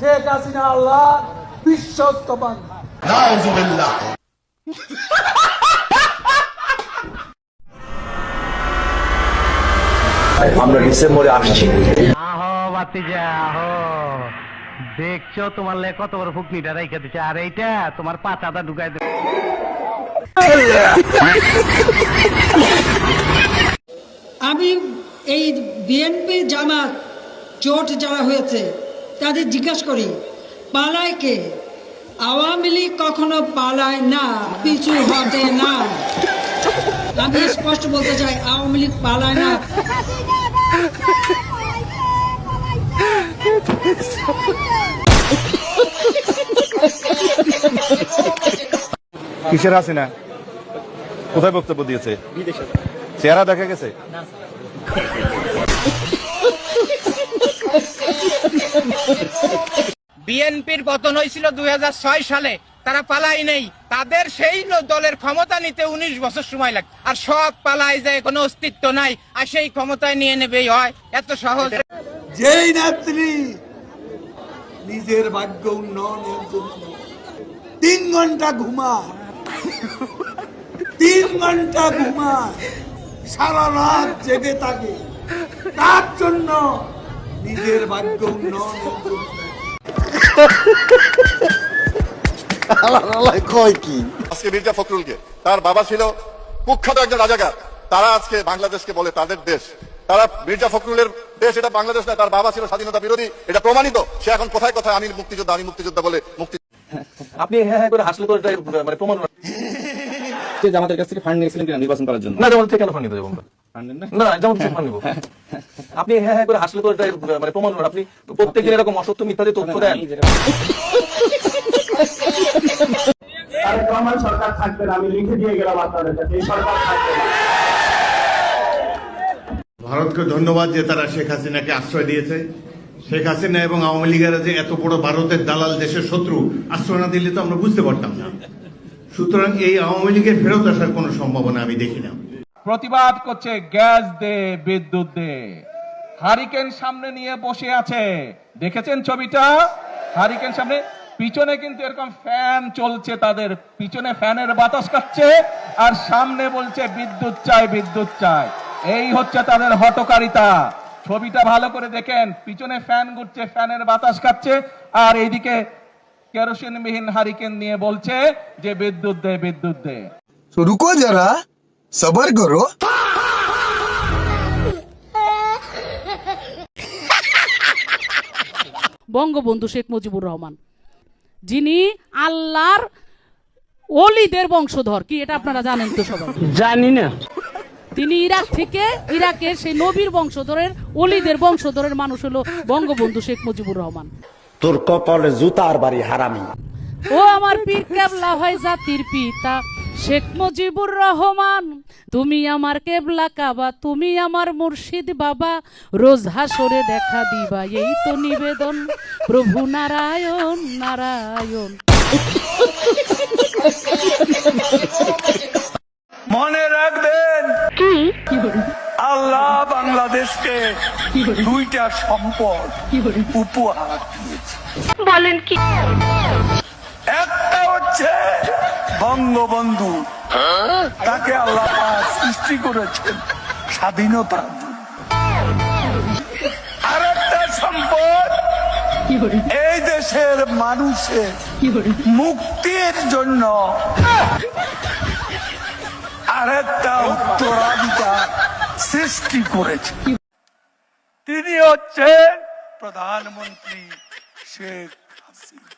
শেখ হাসিনা আল্লাহ বিশ্বস্ত বান্দা। নাউজুবিল্লাহ। আমরা ডিসেম্বরে আসছি। আহো বাতিজা আহো, দেখছো তোমার লে কত বড় ফুকনিটা রাইখা দিচ্ছে, আর এইটা তোমার পাতাটা ঢুকাই দেবে। আমি এই বিএনপি জামাত জোট যারা হয়েছে তাদের জিজ্ঞাসা করি পালায় কে? আওয়ামী লীগ কখনো পালায় না, পিছু হটে না। আমি স্পষ্ট বলতে চাই, আওয়ামী লীগ পালায় না। কিসের হাসিনা? কোথায় বক্তব্য দিয়েছে? চেহারা দেখা গেছে? বিএনপির পতন হয়েছিল 2006 সালে, তারা পালাই নেই। তাদের সেই দলের ক্ষমতা নিতে 19 বছর সময় লাগে, আর সব পালাই যায়, কোনো অস্তিত্ব নাই, আর সেই ক্ষমতায় নিয়ে নেবেই হয়, এত সহজ। যেই নেত্রী নিজের ভাগ্য উন্নয়নের জন্য 3 ঘন্টা ঘুমায়, 3 ঘন্টা ঘুমায়, সারা রাত জেগে থাকে, তার জন্য নিজের ভাগ্য উন্নয়নের জন্য আজকে মির্জা ফখরুলকে, তার বাবা ছিল কুখ্যাত একজন রাজাকার, তারা আজকে বাংলাদেশকে বলে তাদের দেশ। তারা মির্জা ফখরুলের দেশ এটা বাংলাদেশ না, তার বাবা ছিল স্বাধীনতা বিরোধী, এটা প্রমাণিত। সে এখন কোথায় কোথায় আমি মুক্তিযোদ্ধা বলে মুক্তি। আপনি হ্যাঁ হ্যাঁ করে হাসলে তো এটা মানে প্রমাণ যে আমাদের কাছ থেকে ফান্ড নিয়েছিলেন কিনা নির্বাচন করার জন্য। না, জামাত থেকে কেন ফান্ড নিতে যাবো আমরা? না, জামাত থেকে ফান্ড নিব। আপনি হ্যাঁ হ্যাঁ করে হাসলে তো এটা মানে প্রমাণ। আপনি প্রত্যেকদিন এরকম অসত্য মিথ্যাতে তথ্য দেন। সরকার থাকবে না, আমি লিখে দিয়ে গেলাম আপনাদের কাছে, এই সরকার থাকবে না। ভারতকে ধন্যবাদ যে তারা শেখ হাসিনাকে আশ্রয় দিয়েছে। শেখ হাসিনা এবং আওয়ামী লীগেরা যে এত বড় ভারতের দালাল, দেশের শত্রু, আশ্রয় না দিলে তো আমরা বুঝতে পারতাম না। সুতরাং এই আওয়ামী লীগের ফেরত আসার কোনো সম্ভাবনা আমি দেখি না। প্রতিবাদ করছে, গ্যাস দে, বিদ্যুৎ দে। হারিকেন সামনে নিয়ে বসে আছে, দেখেছেন ছবিটা? হারিকেন সামনে, পিছনে কিন্তু এরকম ফ্যান চলছে, তাদের পিছনে ফ্যানের বাতাস কাটছে, আর সামনে বলছে বিদ্যুৎ চাই, বিদ্যুৎ চাই। এই হচ্ছে তাদের হঠকারিতা। ছবিটা ভালো করে দেখেন, পিছনে ফ্যান ঘুরছে, ফ্যানের বাতাস কাটছে, আর এইদিকে কেরোসিনবিহীন হারিকেন নিয়ে বলছে যে বিদ্যুৎ দে, বিদ্যুৎ দে। রুকো যারা, সবার করো। বঙ্গবন্ধু শেখ মুজিবুর রহমান, যিনি আল্লাহর ওলিদের বংশধর, কি এটা আপনারা জানেন তো সবাই? জানি না। তিনি ইরাক থেকে, ইরাকের সেই নবীর বংশধরের, ওলিদের বংশধরের মানুষ হলো বঙ্গবন্ধু শেখ মুজিবুর রহমান। তোর কপালে জুতার বাড়ি হারামি। ও আমার পীর কেবলা ভাই জাতির পিতা শেখ মুজিবুর রহমান, তুমি আমার কেবলা কাবা, তুমি আমার মুর্শিদ বাবা, রোজ হাসরে দেখা দিবা, এই তো নিবেদন, প্রভু নারায়ণ নারায়ণ। মনে রাখবেন আল্লাহ বাংলাদেশকে 2টা সম্পদ উপহার দিয়েছে। বলেন কি? একটা হচ্ছে বঙ্গবন্ধু, তাকে আল্লাহ পাক সৃষ্টি করেছেন স্বাধীনতা। আর একটা সম্পদ এই দেশের মানুষের মুক্তির জন্য আরেকটা উত্তরাধিকার সৃষ্টি করেছে। তিনি হচ্ছে প্রধানমন্ত্রী শেখ হাসিনা।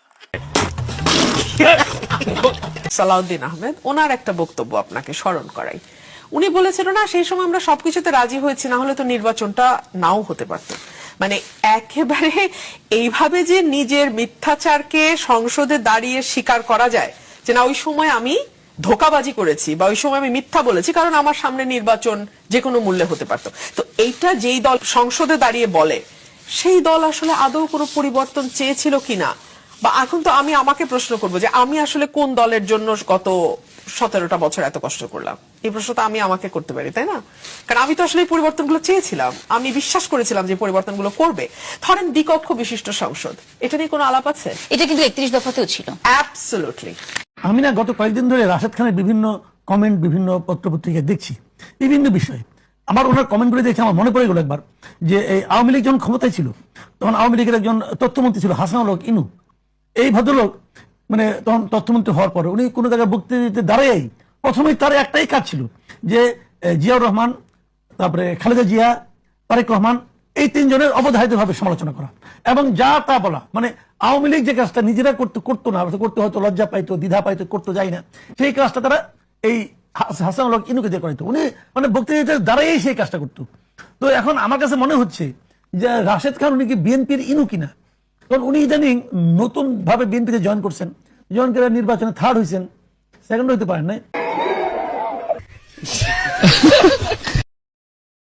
সালাউদ্দিন আহমেদ, ওনার একটা বক্তব্য আপনাকে স্মরণ করাই। উনি বলেছিল না, সেই সময় আমরা সবকিছুতে রাজি হয়েছি, না হলে তো নির্বাচনটা নাও হতে পারত। মানে একেবারে এইভাবে যে নিজের মিথ্যাচারকে সংসদে দাঁড়িয়ে স্বীকার করা যায় যে না, ওই সময় আমি ধোকাবাজি করেছি বা ওই সময় আমি মিথ্যা বলেছি, কারণ আমার সামনে নির্বাচন যে কোনো মূল্যে হতে পারত। তো এইটা যেই দল সংসদে দাঁড়িয়ে বলে, সেই দল আসলে আদৌ কোনো পরিবর্তন চেয়েছিল কিনা বা এখন তো আমি আমাকে প্রশ্ন করবো যে আমি আসলে কোন দলের জন্য গত 17টা বছর এত কষ্ট করলাম, এই প্রশ্নটা আমি আমাকে করতে পারি, তাই না? কারণ আমি তো আসলে এই পরিবর্তনগুলো চেয়েছিলাম, আমি বিশ্বাস করেছিলাম যে পরিবর্তনগুলো করবে। ধরেন দ্বিকক্ষ বিশিষ্ট সংসদ, এটা নিয়ে কোনো আলাপ আছে? এটা কিন্তু 31 দফাতেও ছিল। অ্যাবসলিউটলি। আমি না গত কয়েকদিন ধরে রাশেদ খানের বিভিন্ন কমেন্ট বিভিন্ন পত্রপত্রিকায় দেখছি বিভিন্ন বিষয়ে। আমার ওনার কমেন্টগুলো দেখে আমার মনে পড়ে গেল একবার যে এই আওয়ামী লীগ যখন ক্ষমতায় ছিল তখন আওয়ামী লীগের একজন তথ্যমন্ত্রী ছিল হাসানুল হক ইনু। এই ভদ্রলোক মানে তখন তথ্যমন্ত্রী হওয়ার পরে উনি কোনো জায়গায় বক্তৃতা দিতে দাঁড়াই প্রথমেই তার একটাই কাজ ছিল যে জিয়াউর রহমান, তারপরে খালেদা জিয়া, তারেক রহমান, এই তিনজনের অবধারিতভাবে সমালোচনা করা এবং যা তা বলা। মানে আওয়ামী লীগ যে কাজটা নিজেরা করতো না, করতে হয়তো লজ্জা পাইতো, দ্বিধা পাইতো, করতে যায় না, সেই কাজটা তারা এই হাসানুল হক ইনুকে দিয়ে করাইতো। উনি মানে বক্তৃতা দাঁড়াই সেই কাজটা করতো। তো এখন আমার কাছে মনে হচ্ছে যে রাশেদ খান উনি কি বিএনপির ইনু কিনা, কারণ উনি ইদানিং নতুন ভাবে বিএনপিতে জয়েন করছেন, জয়েন করে নির্বাচনে 3rd হয়েছেন, 2nd হইতে পারেন নাই।